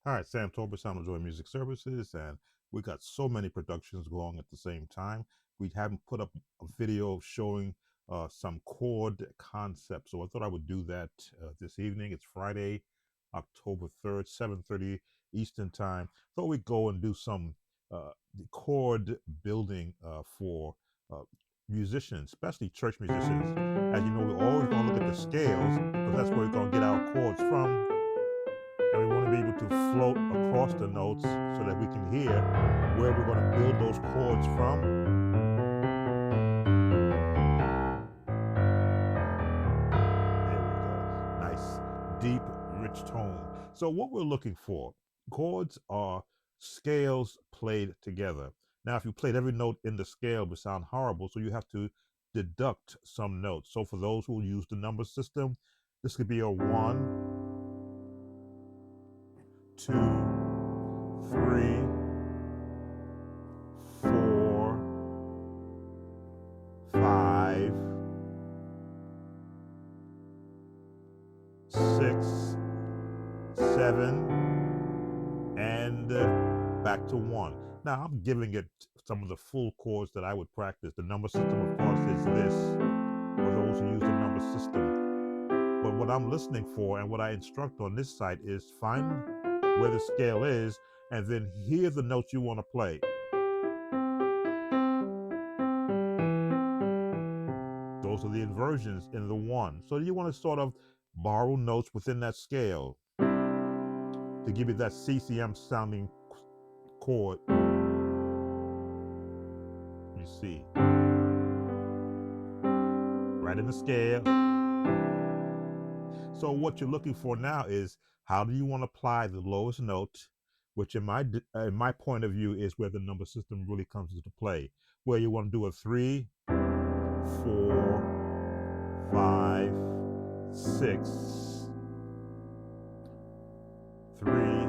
Hi, Sam Tolbert, Sound of Joy Music Services, and we got so many productions going at the same time. We haven't put up a video showing some chord concepts, so I thought I would do that this evening. It's Friday, October 3rd, 7:30 Eastern Time. Thought we'd go and do some the chord building for uh, musicians, especially church musicians. As you know, we're always going to look at the scales because that's where we're going to get our chords from. And we want to be able to float across the notes so that we can hear where we're going to build those chords from. There we go. Nice, deep, rich tone. So what we're looking for, chords are scales played together. Now, if you played every note in the scale, it would sound horrible, so you have to deduct some notes. So for those who use the number system, this could be a 1, 2, 3, 4, 5, 6, 7, and back to 1. Now I'm giving it some of the full chords that I would practice. The number system, of course, is this for those who use the number system. But what I'm listening for and what I instruct on this site is find where the scale is and then hear the notes you want to play. Those are the inversions in the 1. So you want to sort of borrow notes within that scale to give you that CCM sounding chord. Let me see. Right in the scale. So what you're looking for now is how do you want to apply the lowest note, which in my point of view is where the number system really comes into play, where you want to do a 3, 4, 5, 6, 3,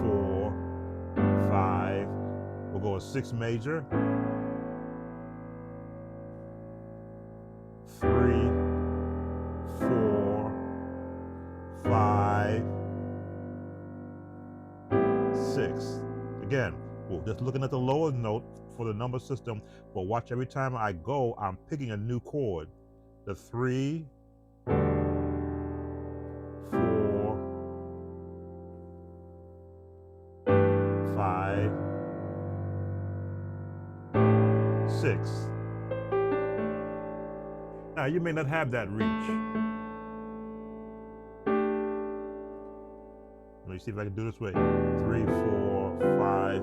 4, 5. We'll go a 6 major, 3, 4, 5, 6. Again, we're just looking at the lower note for the number system, but watch every time I go, I'm picking a new chord. The 3, 4, 5, 6. Now you may not have that reach. Let me see if I can do this way. 3, 4, 5.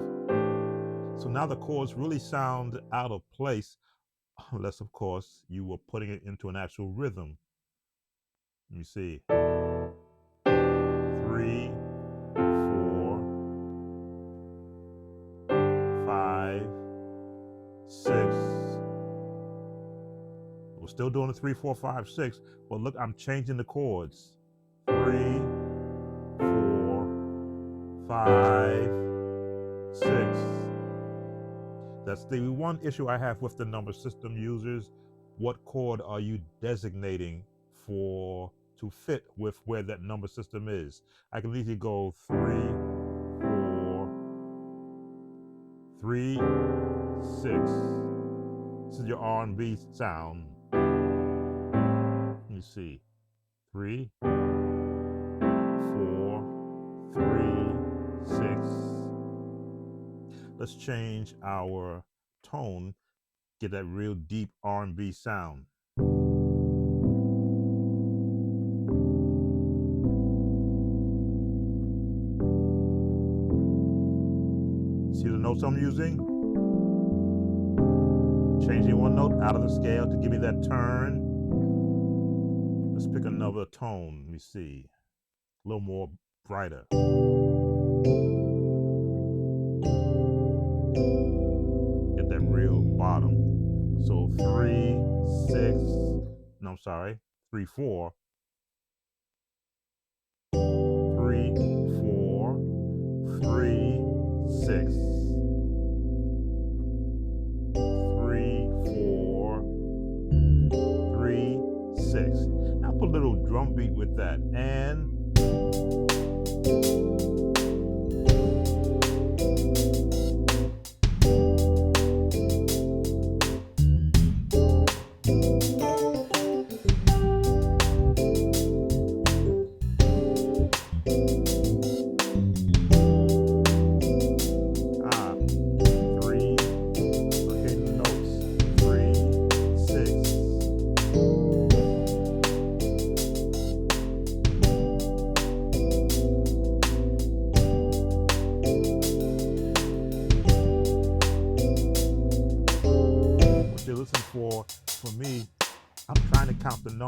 So now the chords really sound out of place, unless of course you were putting it into an actual rhythm. Let me see. 3, 4, 5, 6. We're still doing the 3, 4, 5, 6, but look, I'm changing the chords. 3, 4, 5, 6. That's the one issue I have with the number system users. What chord are you designating to fit with where that number system is? I can easily go 3, 4, 3, 6. This is your R&B sound. Let me see. 3, 4, 3, 6. Let's change our tone, get that real deep R&B sound. See the notes I'm using? Changing one note out of the scale to give me that turn. Let's pick another tone. Let me see. A little more brighter. Get that real bottom. So 3, 6, no, I'm sorry, 3, 4, 3, 4, 3, 6, 3, 4, 3, 6. Now put a little drum beat with that, and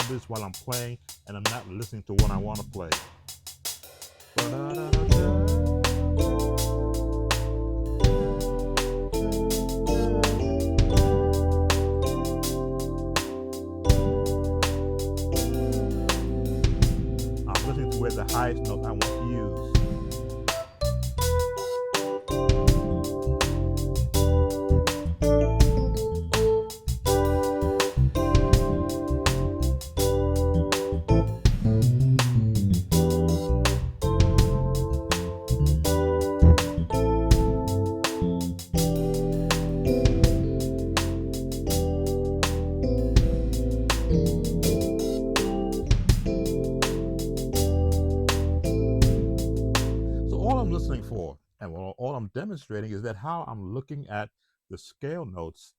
others while I'm playing, and I'm not listening to what I want to play. I'm listening to where the highest note I want to use. For and all I'm demonstrating is that how I'm looking at the scale notes,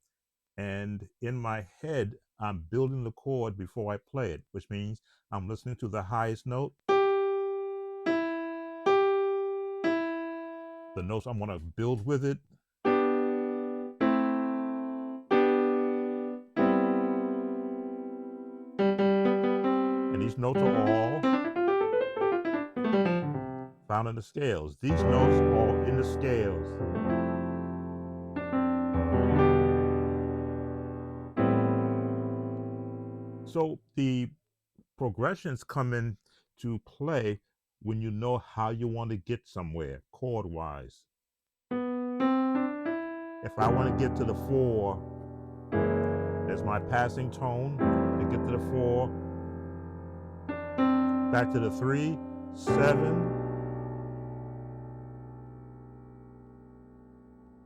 and in my head I'm building the chord before I play it, which means I'm listening to the highest note, the notes I'm going to build with it, and these notes are all found in the scales. These notes are in the scales. So the progressions come in to play when you know how you want to get somewhere chord-wise. If I want to get to the 4, there's my passing tone. To get to the 4, back to the 3, 7.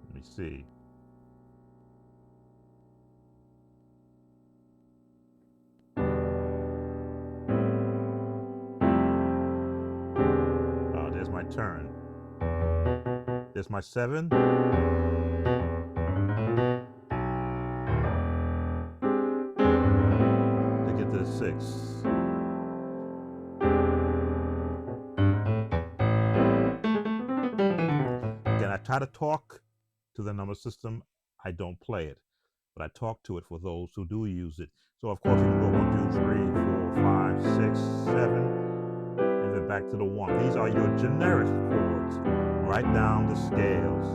Let me see. There's my turn. There's my 7. To get to the 6. Again, I try to talk to the number system. I don't play it, but I talk to it for those who do use it. So of course you can go 1, 2, 3, 4, 5, 6, 7, and then back to the 1. These are your generic chords. Write down the scales.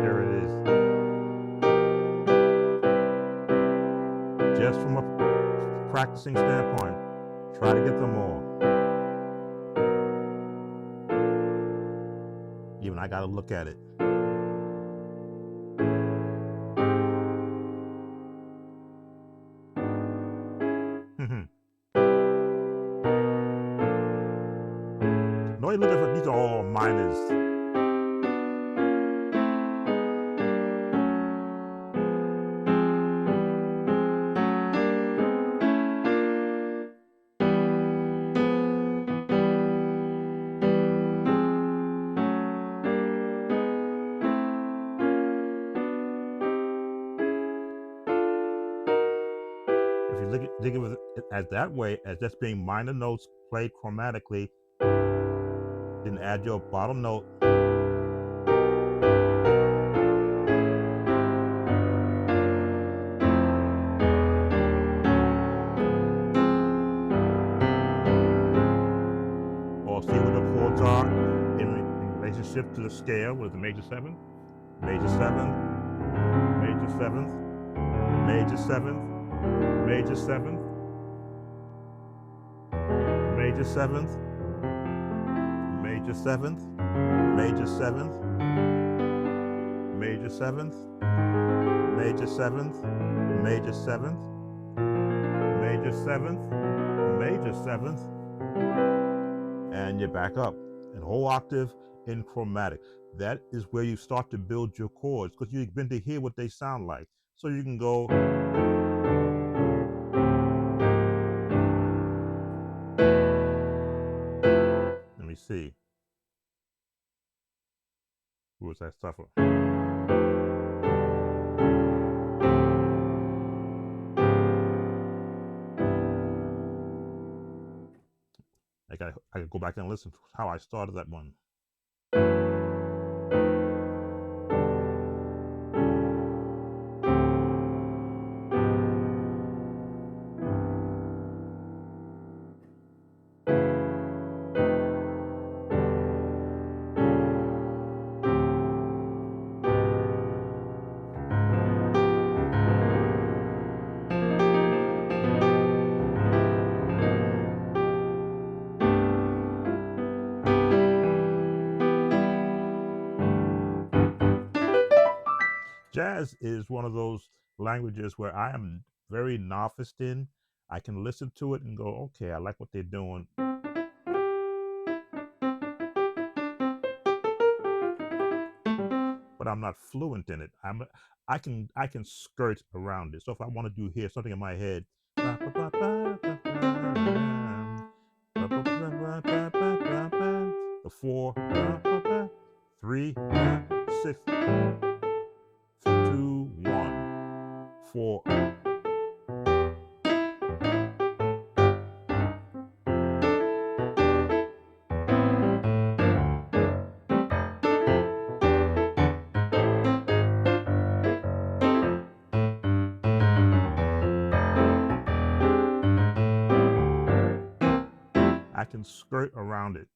There it is. Just from a practicing standpoint, try to get them all. Even I got to look at it. No, you look at these are all minors. Think of it as that way, as just being minor notes played chromatically, then add your bottom note, or see what the chords are in relationship to the scale with the major 7, major 7, major 7th, major 7th, major 7th, major 7th, major 7th, major 7th, major 7th, major 7th, major 7th, major 7th, major 7th, and you're back up. And whole octave in chromatic. That is where you start to build your chords, because you begin to hear what they sound like. So you can go. Let me see. Who was that stuff? I could go back and listen to how I started that one. Jazz is one of those languages where I am very novice in. I can listen to it and go, okay, I like what they're doing. But I'm not fluent in it. I can skirt around it. So if I want to do here something in my head, the 4, 3, 6, 2, 1, 4. I can skirt around it.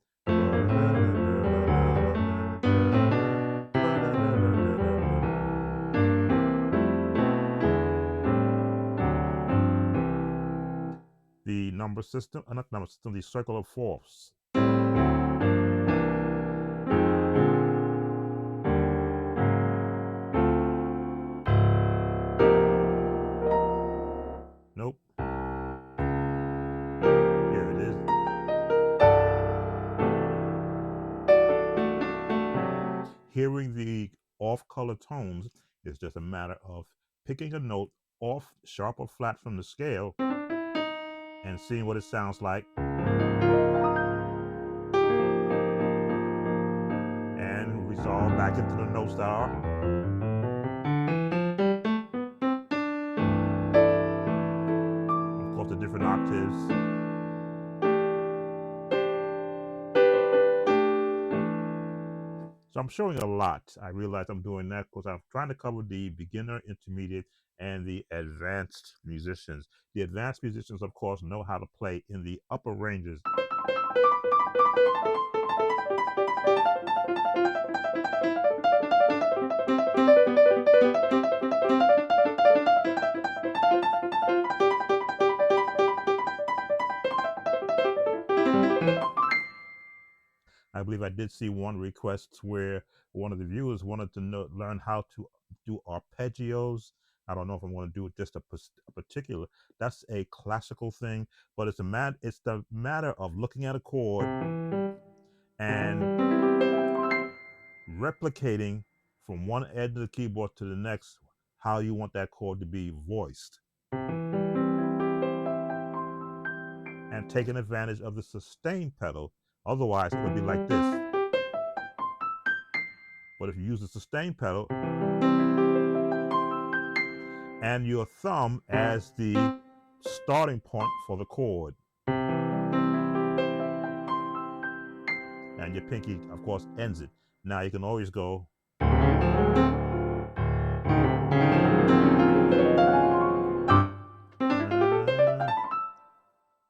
The number system, not number system, the circle of fourths. Nope. Here it is. Hearing the off-color tones is just a matter of picking a note off, sharp or flat from the scale, and seeing what it sounds like, and resolve back into the notes that are. Of course, the different octaves. So I'm showing a lot. I realize I'm doing that because I'm trying to cover the beginner, intermediate, and the advanced musicians. The advanced musicians, of course, know how to play in the upper ranges. I believe I did see one request where one of the viewers wanted to learn how to do arpeggios. I don't know if I'm going to do it just a particular. That's a classical thing, but it's the matter of looking at a chord and replicating from one edge of the keyboard to the next how you want that chord to be voiced, and taking advantage of the sustain pedal. Otherwise, it would be like this. But if you use the sustain pedal and your thumb as the starting point for the chord, and your pinky, of course, ends it. Now you can always go.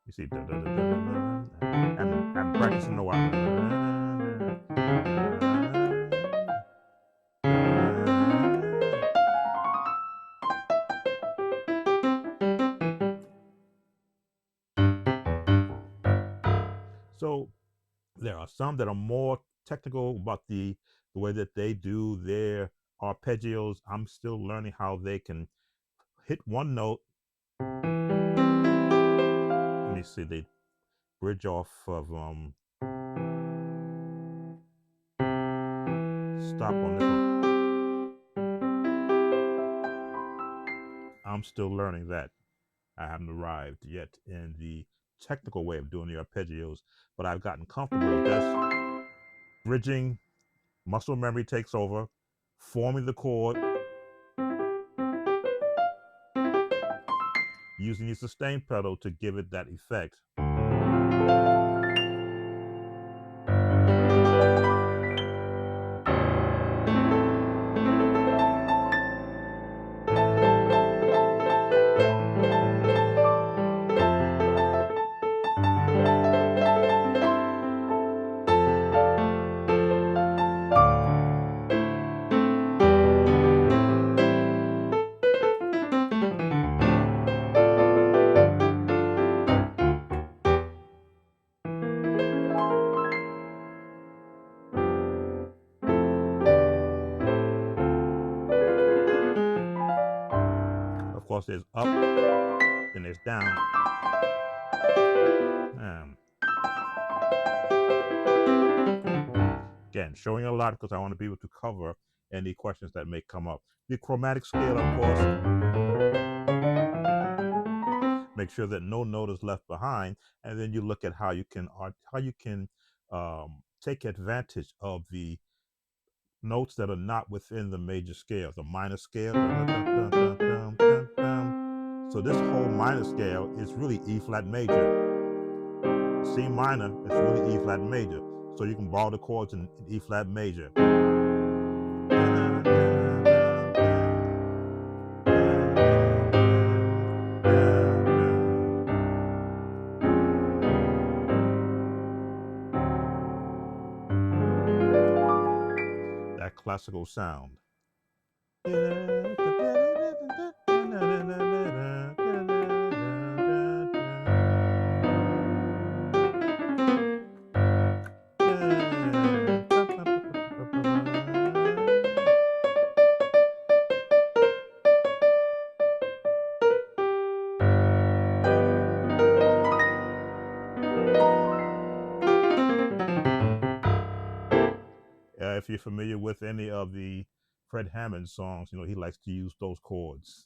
You see, I'm practicing a while. So there are some that are more technical about the way that they do their arpeggios. I'm still learning how they can hit one note. Let me see, they bridge off of stop on this one. I'm still learning that. I haven't arrived yet in the technical way of doing the arpeggios, but I've gotten comfortable with this. Bridging, muscle memory takes over, forming the chord, using the sustain pedal to give it that effect. course, there's up, then there's down. Again, showing a lot because I want to be able to cover any questions that may come up. The chromatic scale, of course, make sure that no note is left behind, and then you look at how you can take advantage of the notes that are not within the major scale, the minor scale. So this whole minor scale is really E flat major. C minor is really E flat major. So you can borrow the chords in E flat major. That classical sound. If you're familiar with any of the Fred Hammond songs, you know, he likes to use those chords.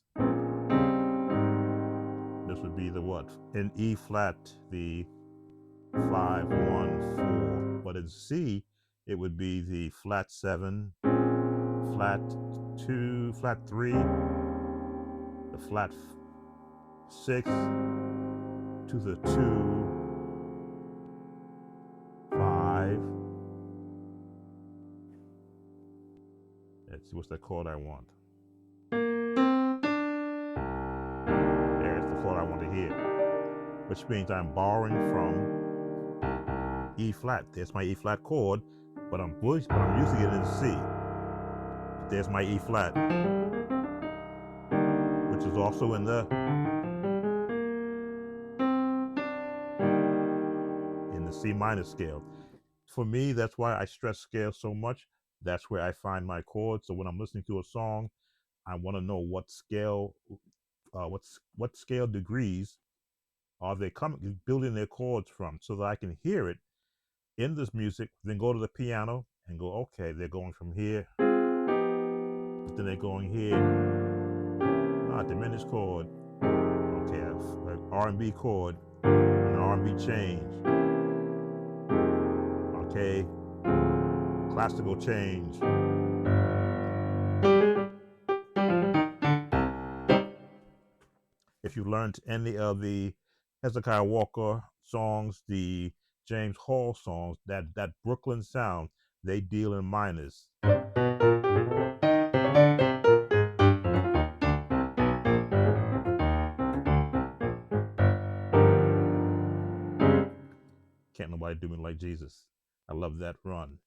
This would be the what? In E flat, the 5, 1, 4. But in C, it would be the flat 7, flat 2, flat 3, the flat 6 to the 2, 5. Let's see, what's that chord I want? There's the chord I want to hear, which means I'm borrowing from E flat. There's my E flat chord, but I'm using it in C. There's my E flat, which is also in the C minor scale. For me, that's why I stress scale so much. That's where I find my chords. So when I'm listening to a song, I want to know what scale, what scale degrees are they building their chords from, so that I can hear it in this music. Then go to the piano and go, okay, they're going from here, but then they're going here. Diminished chord. Okay, R&B chord, an R&B change. Okay, classical change. If you learned any of the Hezekiah Walker songs, the James Hall songs, that Brooklyn sound, they deal in minors. Can't nobody do me like Jesus. I love that run.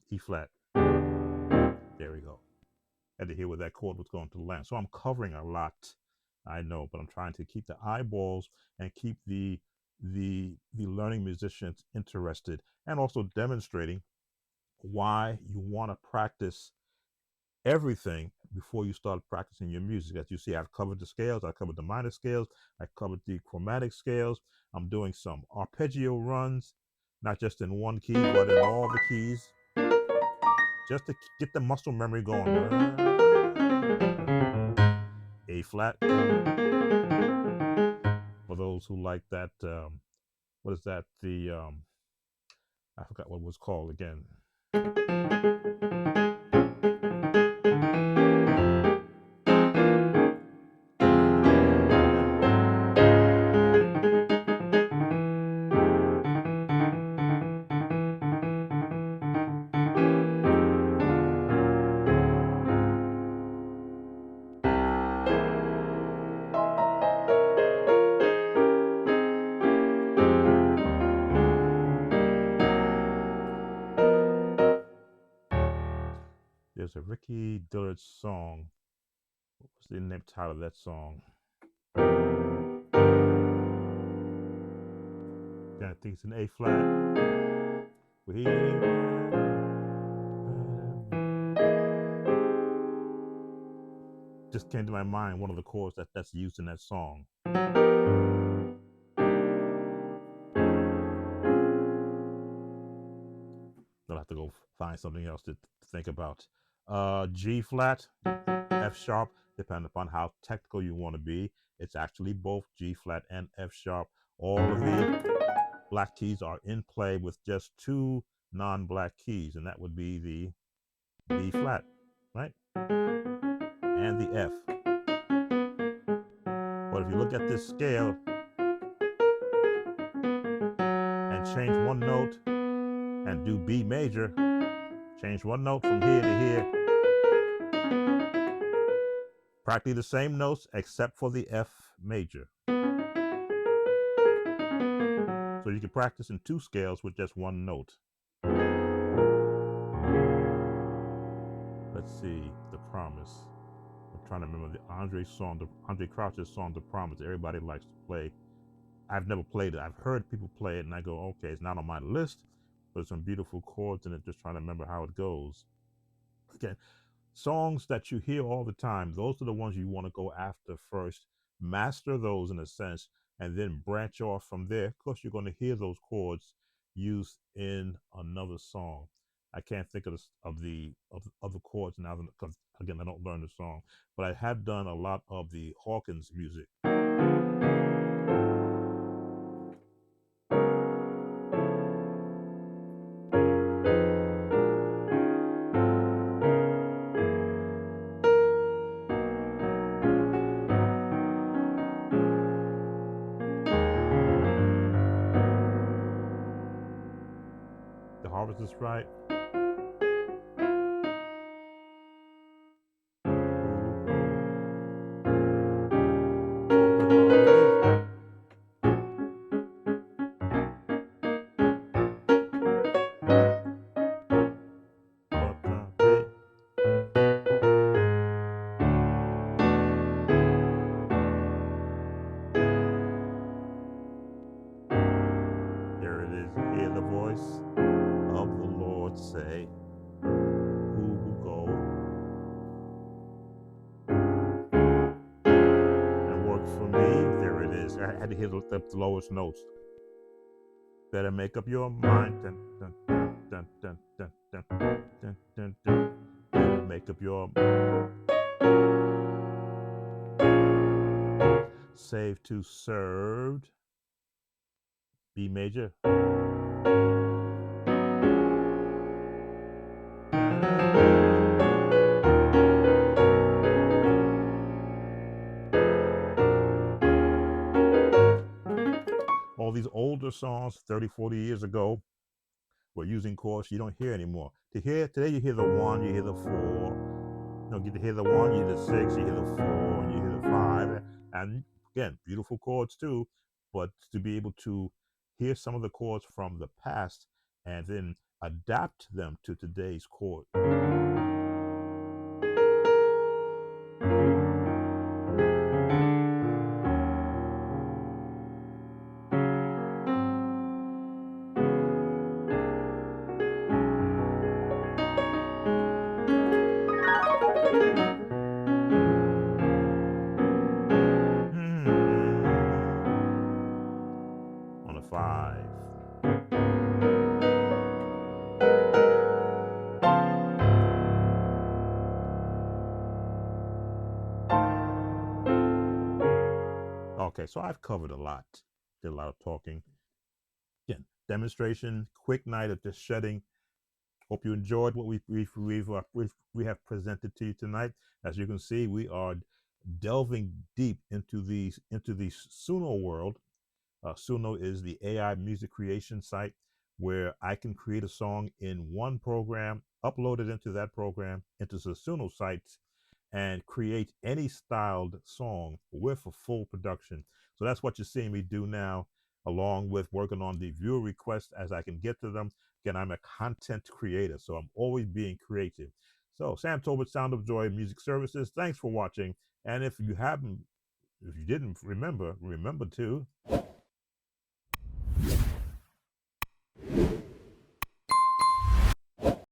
E flat. There we go. Had to hear where that chord was going to land. So I'm covering a lot, I know, but I'm trying to keep the eyeballs and keep the learning musicians interested, and also demonstrating why you want to practice everything before you start practicing your music. As you see, I've covered the scales, I covered the minor scales, I covered the chromatic scales. I'm doing some arpeggio runs, not just in one key, but in all the keys, just to get the muscle memory going. A flat. For those who like that, what is that? I forgot what it was called again. There's a Ricky Dillard song. What was the name title of that song? Yeah, I think it's an A flat. We just came to my mind one of the chords that's used in that song. I'll have to go find something else to think about. G flat, F sharp, depending upon how technical you want to be. It's actually both G flat and F sharp. All of the black keys are in play with just two non-black keys, and that would be the B flat, right? And the F. But if you look at this scale and change one note and do B major, change one note from here to here, practically the same notes except for the F major. So you can practice in two scales with just one note. Let's see, The Promise. I'm trying to remember the Andre Crouch's song, The Promise. Everybody likes to play. I've never played it. I've heard people play it, and I go, okay, it's not on my list, but there's some beautiful chords in it. Just trying to remember how it goes. Okay, songs that you hear all the time, those are the ones you want to go after first. Master those in a sense, and then branch off from there. Of course, you're going to hear those chords used in another song. I can't think of the chords now because again I don't learn the song, but I have done a lot of the Hawkins music. The harvest is right. There it is. Hear the voice of the Lord say, who will go and work for me? There it is. I had to hit the lowest notes. Better make up your mind. Dun, dun, dun, dun, dun, dun, dun, dun, dun, dun. Better make up your save to served. B major. All these older songs 30, 40 years ago were using chords you don't hear anymore. Today you hear the 1, you hear the 4. You get to hear the 1, you hear the 6, you hear the 4, and you hear the 5. And again, beautiful chords too, but to be able to hear some of the chords from the past and then adapt them to today's chord. On a 5. Okay, so I've covered a lot. Did a lot of talking. Again, demonstration, quick night of just shedding. Hope you enjoyed what we have presented to you tonight. As you can see, we are delving deep into the Suno world. Suno is the AI music creation site where I can create a song in one program, upload it into that program, into the Suno sites, and create any styled song with a full production. So that's what you're seeing me do now, along with working on the viewer requests as I can get to them. Again, I'm a content creator, so I'm always being creative. So Sam Tolbert, Sound of Joy Music Services. Thanks for watching. And if you didn't remember to